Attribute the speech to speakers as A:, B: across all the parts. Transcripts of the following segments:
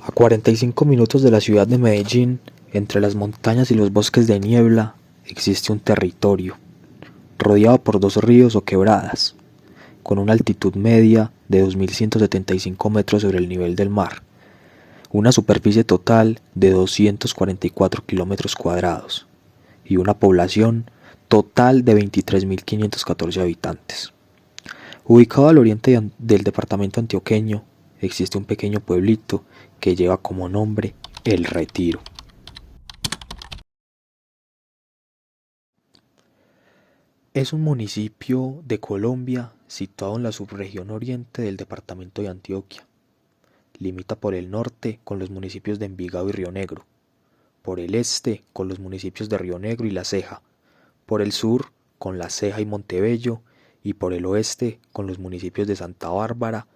A: A 45 minutos de la ciudad de Medellín, entre las montañas y los bosques de niebla, existe un territorio, rodeado por dos ríos o quebradas, con una altitud media de 2175 metros sobre el nivel del mar, una superficie total de 244 kilómetros cuadrados y una población total de 23.514 habitantes. Ubicado al oriente del departamento antioqueño, existe un pequeño pueblito que lleva como nombre El Retiro. Es un municipio de Colombia situado en la subregión oriente del departamento de Antioquia. Limita por el norte con los municipios de Envigado y Río Negro, por el este con los municipios de Río Negro y La Ceja, por el sur con La Ceja y Montebello, y por el oeste con los municipios de Santa Bárbara,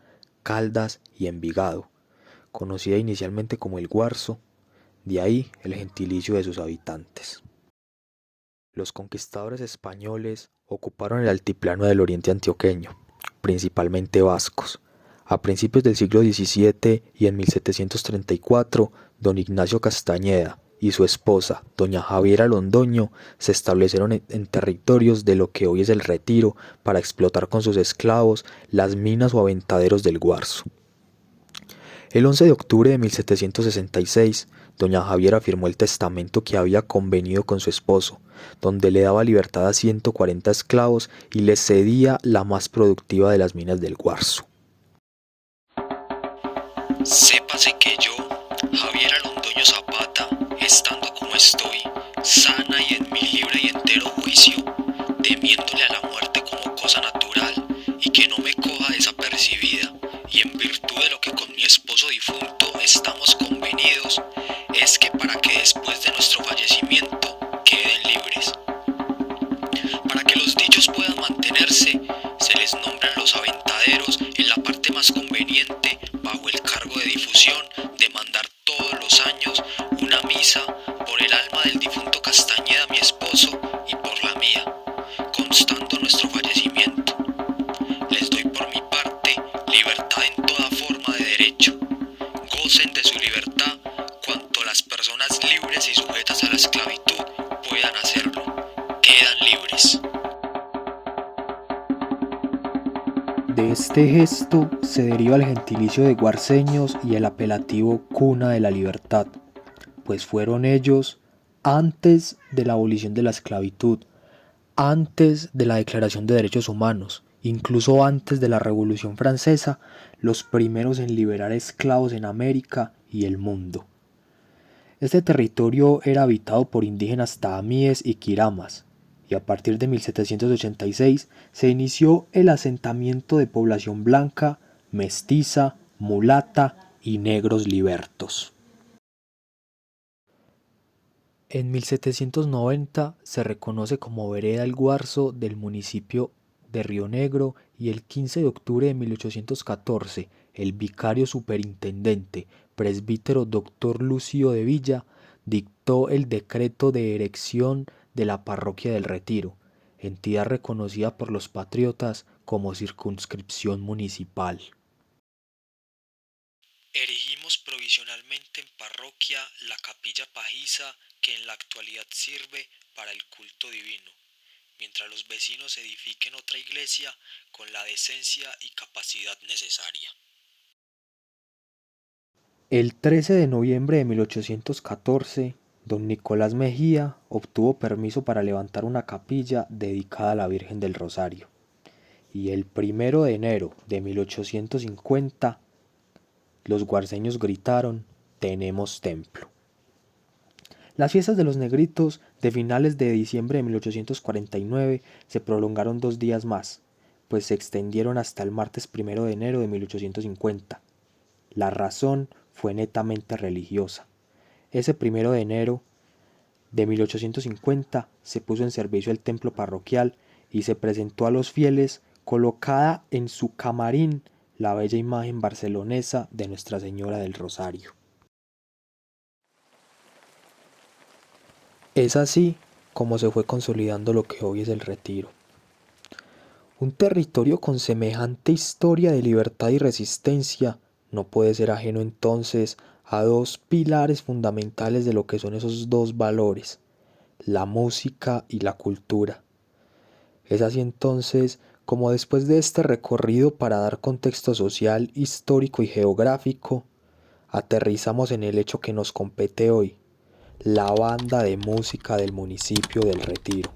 A: Caldas y Envigado, conocida inicialmente como El Guarzo, de ahí el gentilicio de sus habitantes. Los conquistadores españoles ocuparon el altiplano del oriente antioqueño, principalmente vascos. A principios del siglo XVII y en 1734, don Ignacio Castañeda y su esposa, doña Javiera Londoño, se establecieron en territorios de lo que hoy es El Retiro para explotar con sus esclavos las minas o aventaderos del Guarzo. El 11 de octubre de 1766, doña Javiera firmó el testamento que había convenido con su esposo, donde le daba libertad a 140 esclavos y les cedía la más productiva de las minas del Guarzo.
B: Sépase que yo, Javiera Londoño Zapata, estando como estoy, sana y en mi libre y entero juicio, temiéndole a la muerte como cosa natural, y que no me coja desapercibida, y en virtud de lo que con mi esposo difunto estamos convenidos, es que para que después de nuestro fallecimiento queden libres. Para que los dichos puedan mantenerse, se les nombran los aventaderos en la parte más conveniente, bajo el cargo de difusión de mandar todos los años una misa por el alma del difunto Castañeda, mi esposo, y por la mía, constando nuestro fallecimiento. Les doy por mi parte libertad en toda forma de derecho. Gocen de su libertad cuanto las personas libres y sujetas a la esclavitud puedan hacerlo. Quedan libres.
A: De este gesto se deriva el gentilicio de guarceños y el apelativo Cuna de la Libertad, pues fueron ellos, antes de la abolición de la esclavitud, antes de la Declaración de Derechos Humanos, incluso antes de la Revolución Francesa, los primeros en liberar esclavos en América y el mundo. Este territorio era habitado por indígenas taamíes y quiramas, y a partir de 1786 se inició el asentamiento de población blanca, mestiza, mulata y negros libertos. En 1790 se reconoce como vereda El Guarzo del municipio de Río Negro y el 15 de octubre de 1814 el vicario superintendente, presbítero Dr. Lucio de Villa, dictó el decreto de erección de la parroquia del Retiro, entidad reconocida por los patriotas como circunscripción municipal.
B: Erigimos provisionalmente en parroquia la capilla pajiza que en la actualidad sirve para el culto divino, mientras los vecinos edifiquen otra iglesia con la decencia y capacidad necesaria.
A: El 13 de noviembre de 1814, don Nicolás Mejía obtuvo permiso para levantar una capilla dedicada a la Virgen del Rosario, y el 1 de enero de 1850 los guarceños gritaron: «Tenemos templo». Las fiestas de los negritos de finales de diciembre de 1849 se prolongaron 2 días más, pues se extendieron hasta el martes 1 de enero de 1850. La razón fue netamente religiosa. Ese 1 de enero de 1850 se puso en servicio el templo parroquial y se presentó a los fieles colocada en su camarín la bella imagen barcelonesa de Nuestra Señora del Rosario. Es así como se fue consolidando lo que hoy es El Retiro. Un territorio con semejante historia de libertad y resistencia no puede ser ajeno entonces a dos pilares fundamentales de lo que son esos dos valores, la música y la cultura. Es así entonces como después de este recorrido para dar contexto social, histórico y geográfico, aterrizamos en el hecho que nos compete hoy, la banda de música del municipio del Retiro.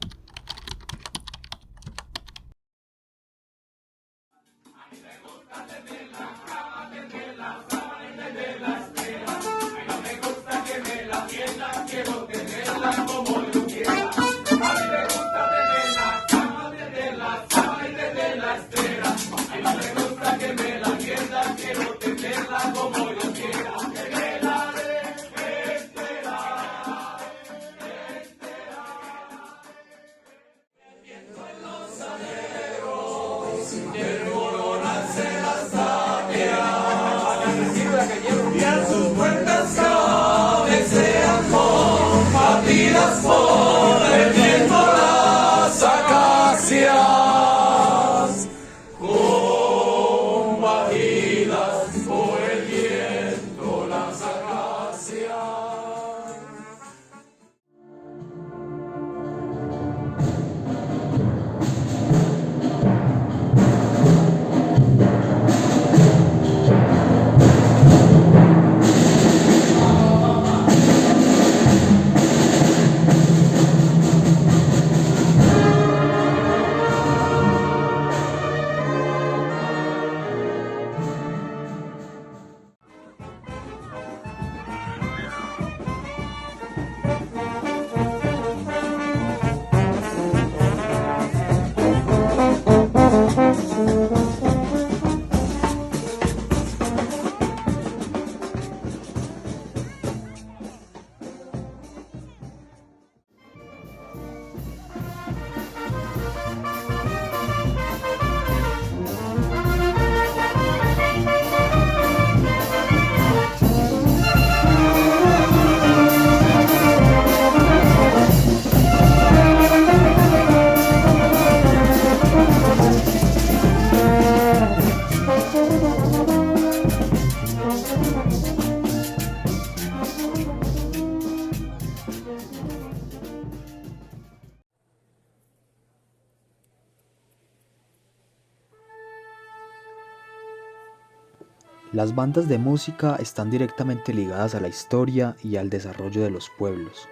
A: Las bandas de música están directamente ligadas a la historia y al desarrollo de los pueblos.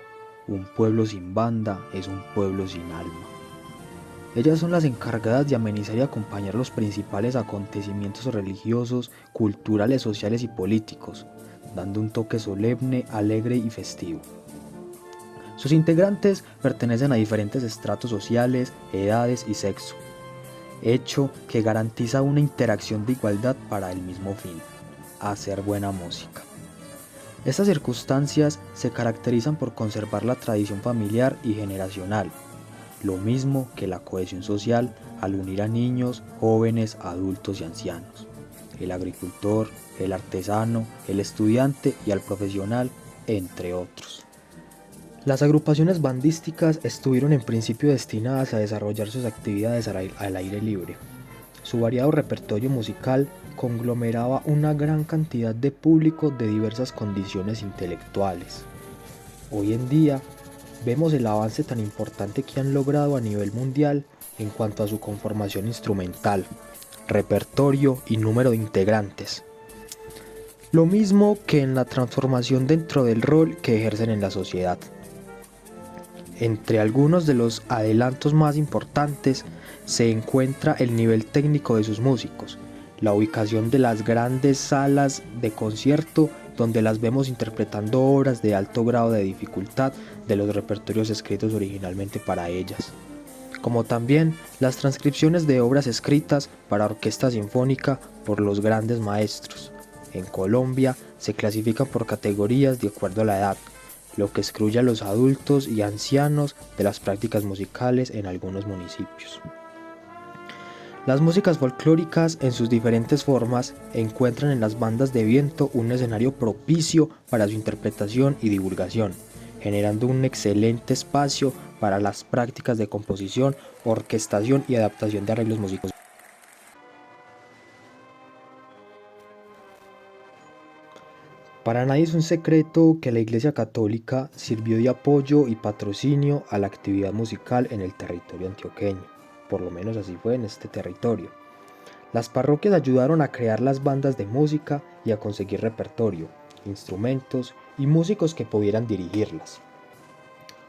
A: Un pueblo sin banda es un pueblo sin alma. Ellas son las encargadas de amenizar y acompañar los principales acontecimientos religiosos, culturales, sociales y políticos, dando un toque solemne, alegre y festivo. Sus integrantes pertenecen a diferentes estratos sociales, edades y sexo, hecho que garantiza una interacción de igualdad para el mismo fin, hacer buena música. Estas circunstancias se caracterizan por conservar la tradición familiar y generacional, lo mismo que la cohesión social al unir a niños, jóvenes, adultos y ancianos, el agricultor, el artesano, el estudiante y al profesional, entre otros. Las agrupaciones bandísticas estuvieron en principio destinadas a desarrollar sus actividades al aire libre. Su variado repertorio musical conglomeraba una gran cantidad de público de diversas condiciones intelectuales. Hoy en día, vemos el avance tan importante que han logrado a nivel mundial en cuanto a su conformación instrumental, repertorio y número de integrantes. Lo mismo que en la transformación dentro del rol que ejercen en la sociedad. Entre algunos de los adelantos más importantes se encuentra el nivel técnico de sus músicos, la ubicación de las grandes salas de concierto donde las vemos interpretando obras de alto grado de dificultad de los repertorios escritos originalmente para ellas, como también las transcripciones de obras escritas para orquesta sinfónica por los grandes maestros. En Colombia se clasifican por categorías de acuerdo a la edad, lo que excluye a los adultos y ancianos de las prácticas musicales en algunos municipios. Las músicas folclóricas en sus diferentes formas encuentran en las bandas de viento un escenario propicio para su interpretación y divulgación, generando un excelente espacio para las prácticas de composición, orquestación y adaptación de arreglos musicales. Para nadie es un secreto que la Iglesia Católica sirvió de apoyo y patrocinio a la actividad musical en el territorio antioqueño, por lo menos así fue en este territorio. Las parroquias ayudaron a crear las bandas de música y a conseguir repertorio, instrumentos y músicos que pudieran dirigirlas.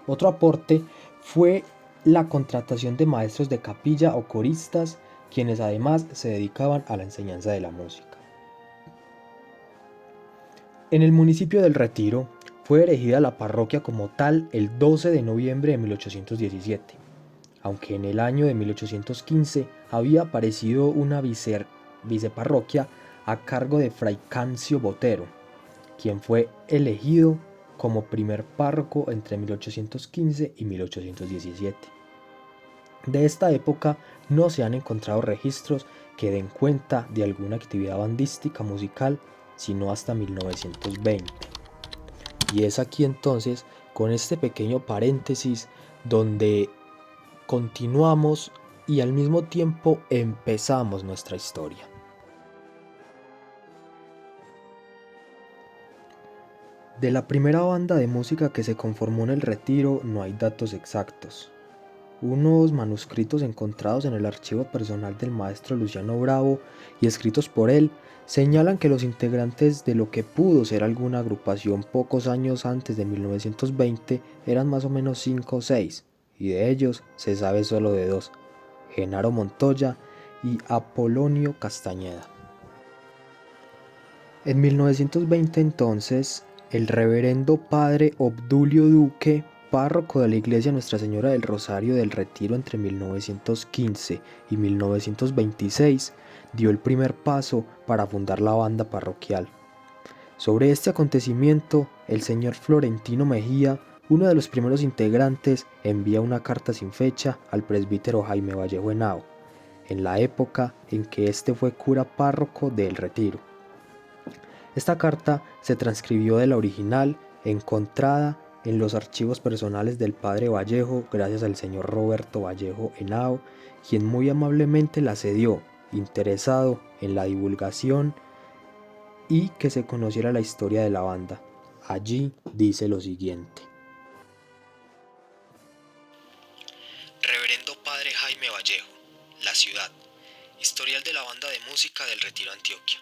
A: Otro aporte fue la contratación de maestros de capilla o coristas, quienes además se dedicaban a la enseñanza de la música. En el municipio del Retiro fue erigida la parroquia como tal el 12 de noviembre de 1817, aunque en el año de 1815 había aparecido una viceparroquia a cargo de Fray Cancio Botero, quien fue elegido como primer párroco entre 1815 y 1817. De esta época no se han encontrado registros que den cuenta de alguna actividad bandística musical sino hasta 1920. Y es aquí entonces, con este pequeño paréntesis, donde continuamos y al mismo tiempo empezamos nuestra historia. De la primera banda de música que se conformó en el Retiro no hay datos exactos. Unos manuscritos encontrados en el archivo personal del maestro Luciano Bravo y escritos por él señalan que los integrantes de lo que pudo ser alguna agrupación pocos años antes de 1920 eran más o menos 5 o 6, y de ellos se sabe solo de 2, Genaro Montoya y Apolonio Castañeda. En 1920 entonces, el reverendo padre Obdulio Duque, párroco de la iglesia Nuestra Señora del Rosario del Retiro entre 1915 y 1926, dio el primer paso para fundar la banda parroquial. Sobre este acontecimiento, el señor Florentino Mejía, uno de los primeros integrantes, envía una carta sin fecha al presbítero Jaime Vallejo Henao, en la época en que este fue cura párroco del Retiro. Esta carta se transcribió de la original, encontrada en los archivos personales del padre Vallejo gracias al señor Roberto Vallejo Henao, quien muy amablemente la cedió, interesado en la divulgación y que se conociera la historia de la banda. Allí dice lo siguiente.
B: Reverendo Padre Jaime Vallejo, La Ciudad, historial de la banda de música del Retiro Antioquia.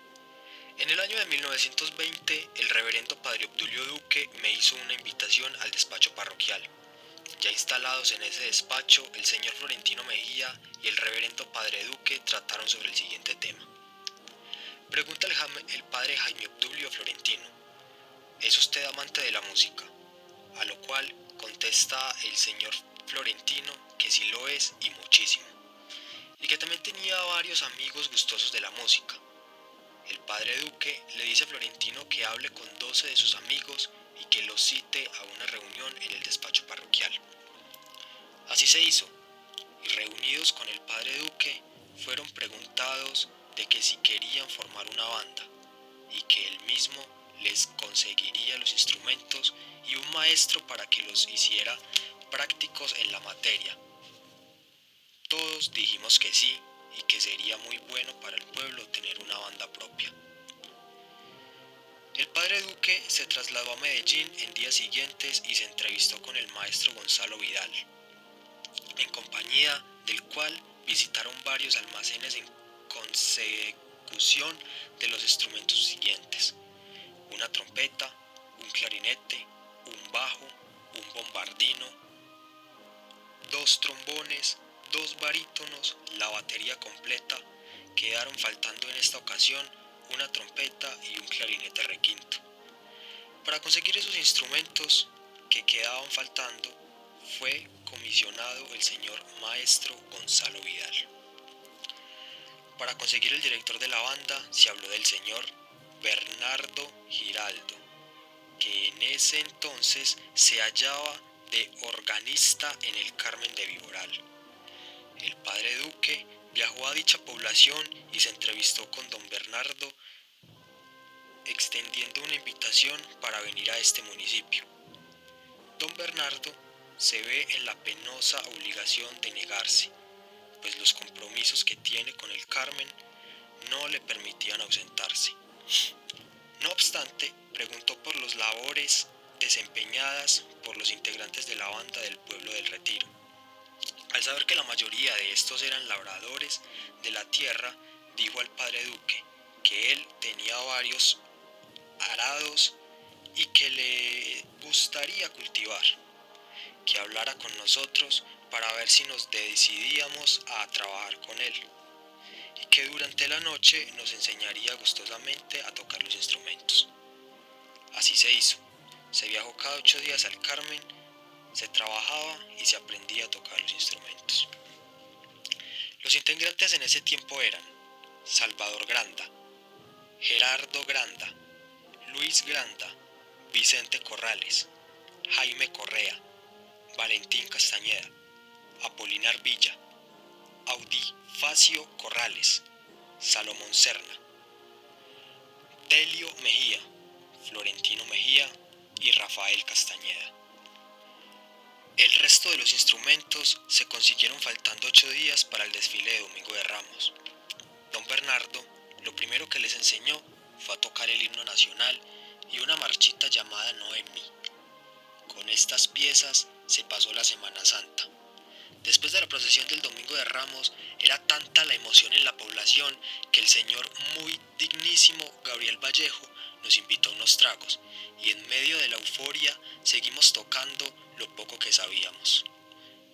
B: En el año de 1920, el reverendo Padre Obdulio Duque me hizo una invitación al despacho parroquial. Ya instalados en ese despacho, el señor Florentino Mejía y el reverendo Padre Duque trataron sobre el siguiente tema. Pregunta el Padre Jaime Obdulio Florentino: ¿es usted amante de la música? A lo cual contesta el señor Florentino que sí lo es y muchísimo, y que también tenía varios amigos gustosos de la música. El padre Duque le dice a Florentino que hable con 12 de sus amigos y que los cite a una reunión en el despacho parroquial. Así se hizo, y reunidos con el padre Duque, fueron preguntados de que si querían formar una banda, y que él mismo les conseguiría los instrumentos y un maestro para que los hiciera prácticos en la materia. Todos dijimos que sí, y que sería muy bueno para el pueblo tener una banda propia. El padre Duque se trasladó a Medellín en días siguientes y se entrevistó con el maestro Gonzalo Vidal, en compañía del cual visitaron varios almacenes en consecución de los instrumentos siguientes: una trompeta, un clarinete, un bajo, un bombardino, 2 trombones, 2 barítonos, la batería completa. Quedaron faltando en esta ocasión una trompeta y un clarinete requinto. Para conseguir esos instrumentos que quedaban faltando, fue comisionado el señor maestro Gonzalo Vidal. Para conseguir el director de la banda se habló del señor Bernardo Giraldo, que en ese entonces se hallaba de organista en el Carmen de Viboral. El padre Duque viajó a dicha población y se entrevistó con don Bernardo, extendiendo una invitación para venir a este municipio. Don Bernardo se ve en la penosa obligación de negarse, pues los compromisos que tiene con el Carmen no le permitían ausentarse. No obstante, preguntó por las labores desempeñadas por los integrantes de la banda del pueblo del Retiro. Al saber que la mayoría de estos eran labradores de la tierra, dijo al padre Duque que él tenía varios arados y que le gustaría cultivar, que hablara con nosotros para ver si nos decidíamos a trabajar con él, y que durante la noche nos enseñaría gustosamente a tocar los instrumentos. Así se hizo. Se viajó cada 8 días al Carmen, se trabajaba y se aprendía a tocar los instrumentos. Los integrantes en ese tiempo eran Salvador Granda, Gerardo Granda, Luis Granda, Vicente Corrales, Jaime Correa, Valentín Castañeda, Apolinar Villa, Audifacio Corrales, Salomón Serna, Delio Mejía, Florentino Mejía y Rafael Castañeda. El resto de los instrumentos se consiguieron faltando 8 días para el desfile de Domingo de Ramos. Don Bernardo lo primero que les enseñó fue a tocar el himno nacional y una marchita llamada Noemi. Con estas piezas se pasó la Semana Santa. Después de la procesión del Domingo de Ramos, era tanta la emoción en la población que el señor muy dignísimo Gabriel Vallejo nos invitó a unos tragos, y en medio de la euforia seguimos tocando lo poco que sabíamos.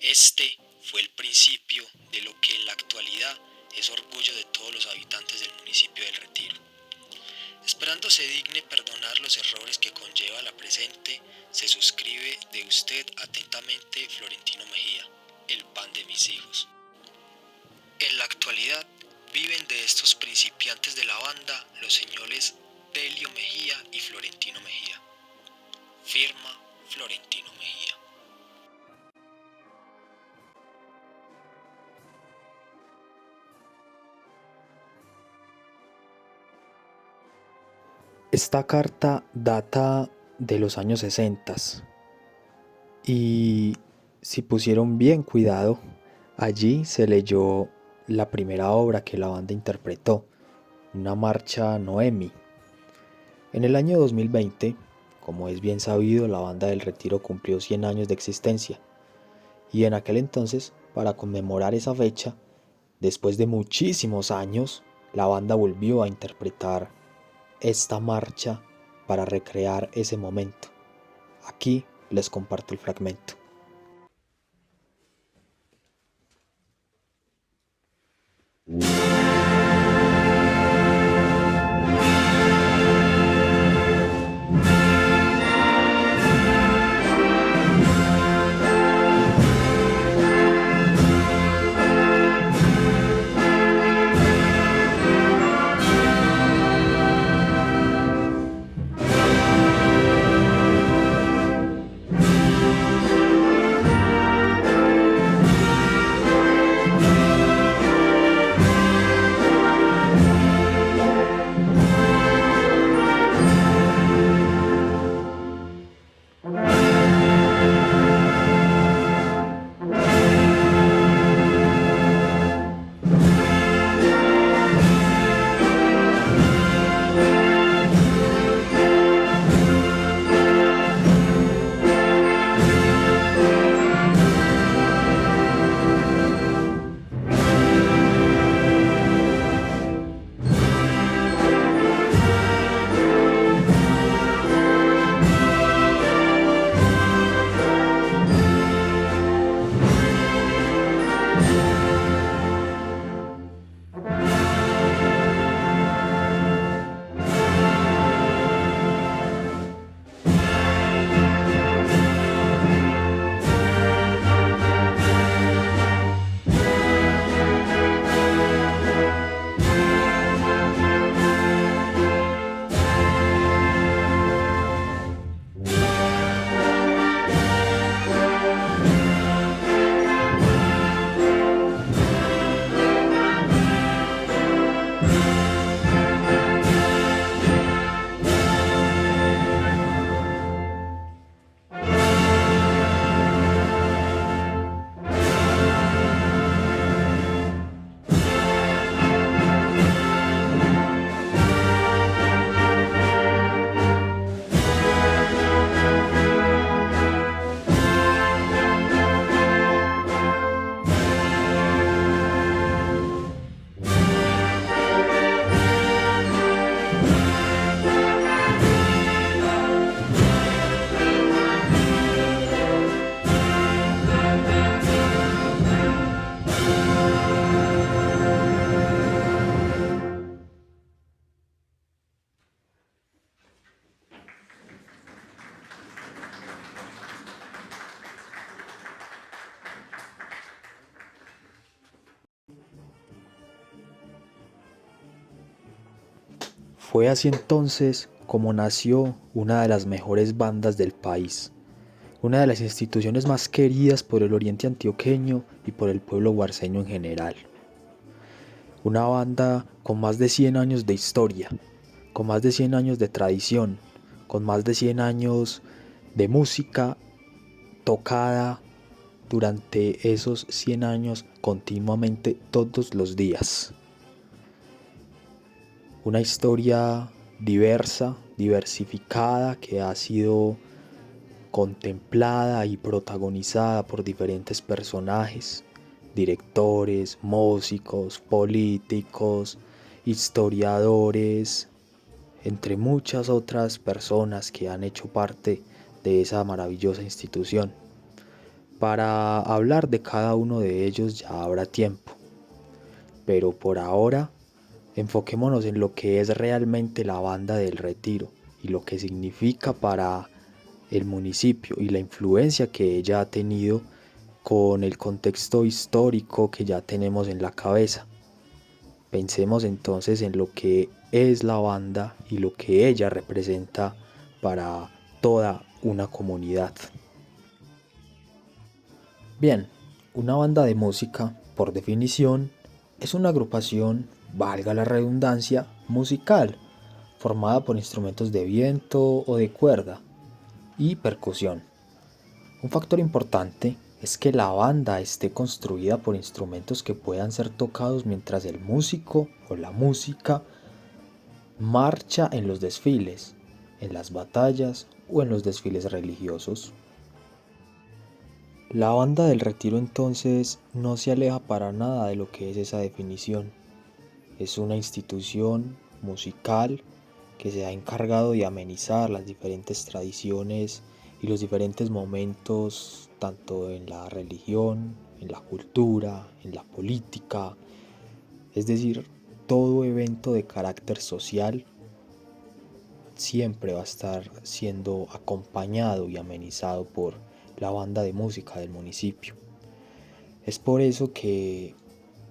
B: Este fue el principio de lo que en la actualidad es orgullo de todos los habitantes del municipio del Retiro. Esperando se digne perdonar los errores que conlleva la presente, se suscribe de usted atentamente Florentino Mejía, el pan de mis hijos. En la actualidad viven de estos principiantes de la banda los señores Delio Mejía y Florentino Mejía. Firma Florentino Mejía.
A: Esta carta data de los años 60 y si pusieron bien cuidado, allí se leyó la primera obra que la banda interpretó, una marcha Noemi. En el año 2020, como es bien sabido, la banda del Retiro cumplió 100 años de existencia y en aquel entonces, para conmemorar esa fecha, después de muchísimos años, la banda volvió a interpretar esta marcha para recrear ese momento. Aquí les comparto el fragmento. Fue así entonces como nació una de las mejores bandas del país, una de las instituciones más queridas por el oriente antioqueño y por el pueblo guarceño en general. Una banda con más de 100 años de historia, con más de 100 años de tradición, con más de 100 años de música tocada durante esos 100 años continuamente todos los días. Una historia diversa, diversificada, que ha sido contemplada y protagonizada por diferentes personajes, directores, músicos, políticos, historiadores, entre muchas otras personas que han hecho parte de esa maravillosa institución. Para hablar de cada uno de ellos ya habrá tiempo, pero por ahora enfoquémonos en lo que es realmente la Banda del Retiro y lo que significa para el municipio y la influencia que ella ha tenido con el contexto histórico que ya tenemos en la cabeza. Pensemos entonces en lo que es la banda y lo que ella representa para toda una comunidad. Bien, una banda de música, por definición, es una agrupación, valga la redundancia, musical, formada por instrumentos de viento o de cuerda y percusión. Un factor importante es que la banda esté construida por instrumentos que puedan ser tocados mientras el músico o la música marcha en los desfiles, en las batallas o en los desfiles religiosos. La Banda del Retiro entonces no se aleja para nada de lo que es esa definición. Es una institución musical que se ha encargado de amenizar las diferentes tradiciones y los diferentes momentos, tanto en la religión, en la cultura, en la política, es decir, todo evento de carácter social siempre va a estar siendo acompañado y amenizado por la banda de música del municipio. Es por eso que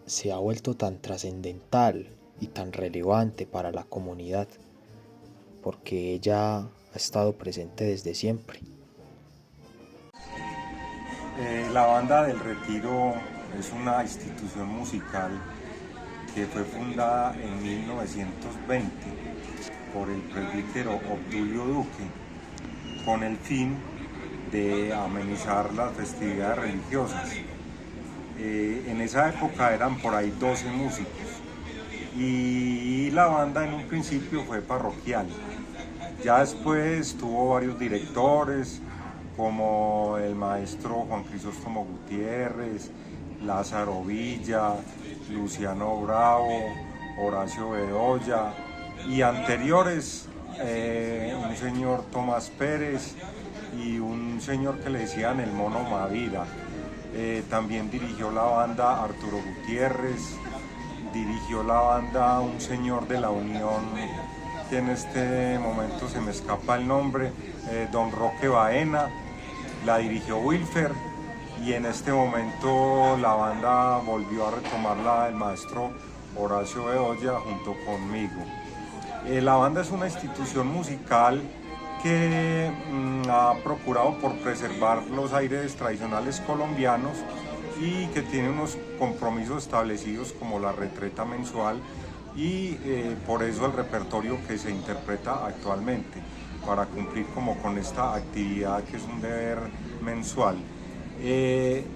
A: se ha vuelto tan trascendental y tan relevante para la comunidad, porque ella ha estado presente desde siempre.
C: La Banda del Retiro es una institución musical que fue fundada en 1920 por el presbítero Obdulio Duque con el fin de amenizar las festividades religiosas. En esa época eran por ahí 12 músicos y la banda en un principio fue parroquial. Ya después tuvo varios directores como el maestro Juan Crisóstomo Gutiérrez, Lázaro Villa, Luciano Bravo, Horacio Bedoya y anteriores un señor Tomás Pérez y un señor que le decían el Mono Mavira. También dirigió la banda Arturo Gutiérrez, dirigió la banda un señor de la Unión, que en este momento se me escapa el nombre, don Roque Baena, la dirigió Wilfer, y en este momento la banda volvió a retomarla el maestro Horacio Bedoya junto conmigo. La banda es una institución musical que ha procurado por preservar los aires tradicionales colombianos y que tiene unos compromisos establecidos como la retreta mensual y por eso el repertorio que se interpreta actualmente para cumplir como con esta actividad que es un deber mensual.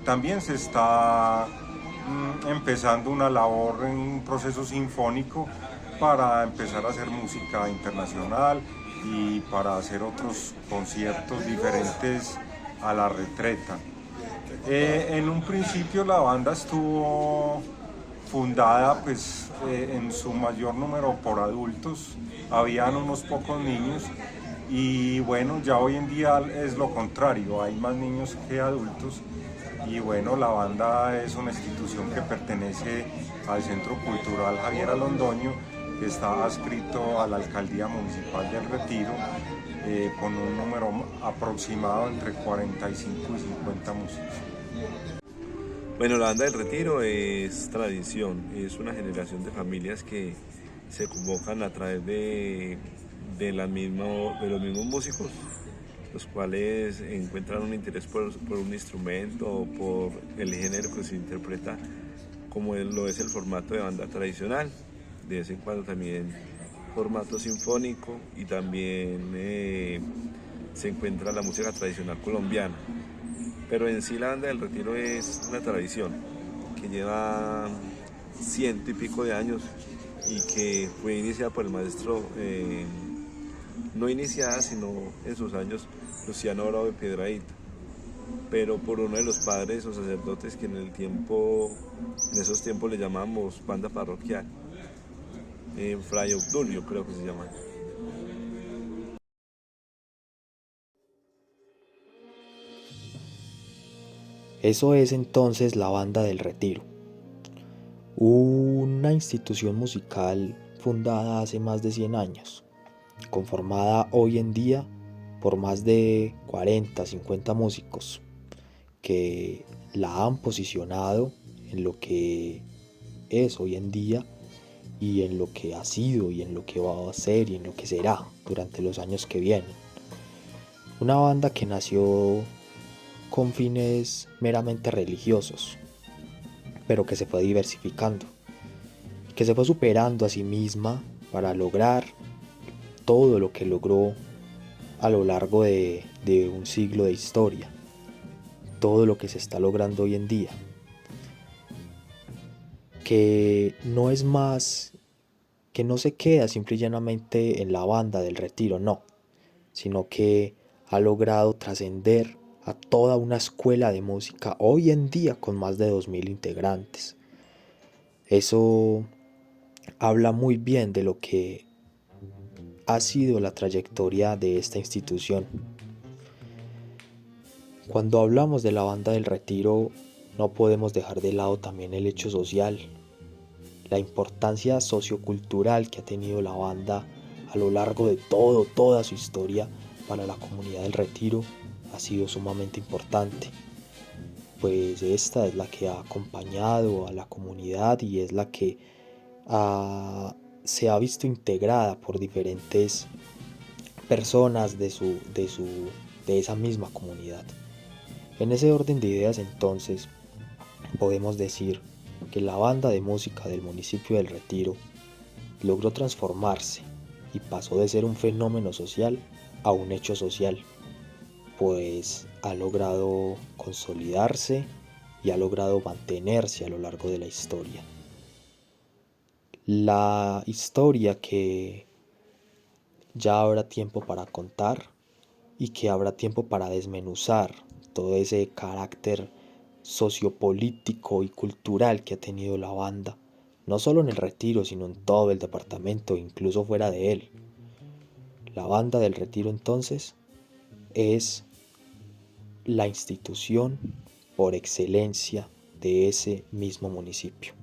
C: También se está empezando una labor en un proceso sinfónico para empezar a hacer música internacional y para hacer otros conciertos diferentes a la retreta. En un principio la banda estuvo fundada en su mayor número por adultos, habían unos pocos niños y bueno, ya hoy en día es lo contrario, hay más niños que adultos y bueno, la banda es una institución que pertenece al Centro Cultural Javiera Londoño, que está adscrito a la Alcaldía Municipal del Retiro, con un número aproximado entre 45 y 50 músicos.
D: Bueno, la Banda del Retiro es tradición, es una generación de familias que se convocan a través de los mismos músicos, los cuales encuentran un interés por un instrumento o por el género que se interpreta, como lo es el formato de banda tradicional, de vez en cuando también formato sinfónico, y también se encuentra la música tradicional colombiana. Pero en sí la banda del Retiro es una tradición que lleva 100 y pico de años y que fue iniciada por el maestro, no iniciada sino en sus años, Luciano Bravo de Piedrahíta, pero por uno de los padres o sacerdotes que en esos tiempos le llamamos banda parroquial, Fray Obdulio creo que se llama.
A: Eso es entonces la Banda del Retiro, una institución musical fundada hace más de 100 años, conformada hoy en día por más de 40, 50 músicos que la han posicionado en lo que es hoy en día y en lo que ha sido y en lo que va a ser y en lo que será durante los años que vienen. Una banda que nació con fines meramente religiosos, pero que se fue diversificando, que se fue superando a sí misma para lograr todo lo que logró a lo largo de un siglo de historia, todo lo que se está logrando hoy en día, que no es más, que no se queda simple y llanamente en la Banda del Retiro, no, sino que ha logrado trascender a toda una escuela de música hoy en día con más de 2000 integrantes. Eso habla muy bien de lo que ha sido la trayectoria de esta institución. Cuando hablamos de la Banda del Retiro, no podemos dejar de lado también el hecho social, la importancia sociocultural que ha tenido la banda a lo largo de toda su historia para la comunidad del Retiro ha sido sumamente importante, pues esta es la que ha acompañado a la comunidad y es la que se ha visto integrada por diferentes personas de esa misma comunidad. En ese orden de ideas, entonces, podemos decir que la banda de música del municipio del Retiro logró transformarse y pasó de ser un fenómeno social a un hecho social, pues ha logrado consolidarse y ha logrado mantenerse a lo largo de la historia. La historia que ya habrá tiempo para contar y que habrá tiempo para desmenuzar todo ese carácter sociopolítico y cultural que ha tenido la banda, no solo en el Retiro, sino en todo el departamento, incluso fuera de él. La Banda del Retiro entonces es la institución por excelencia de ese mismo municipio.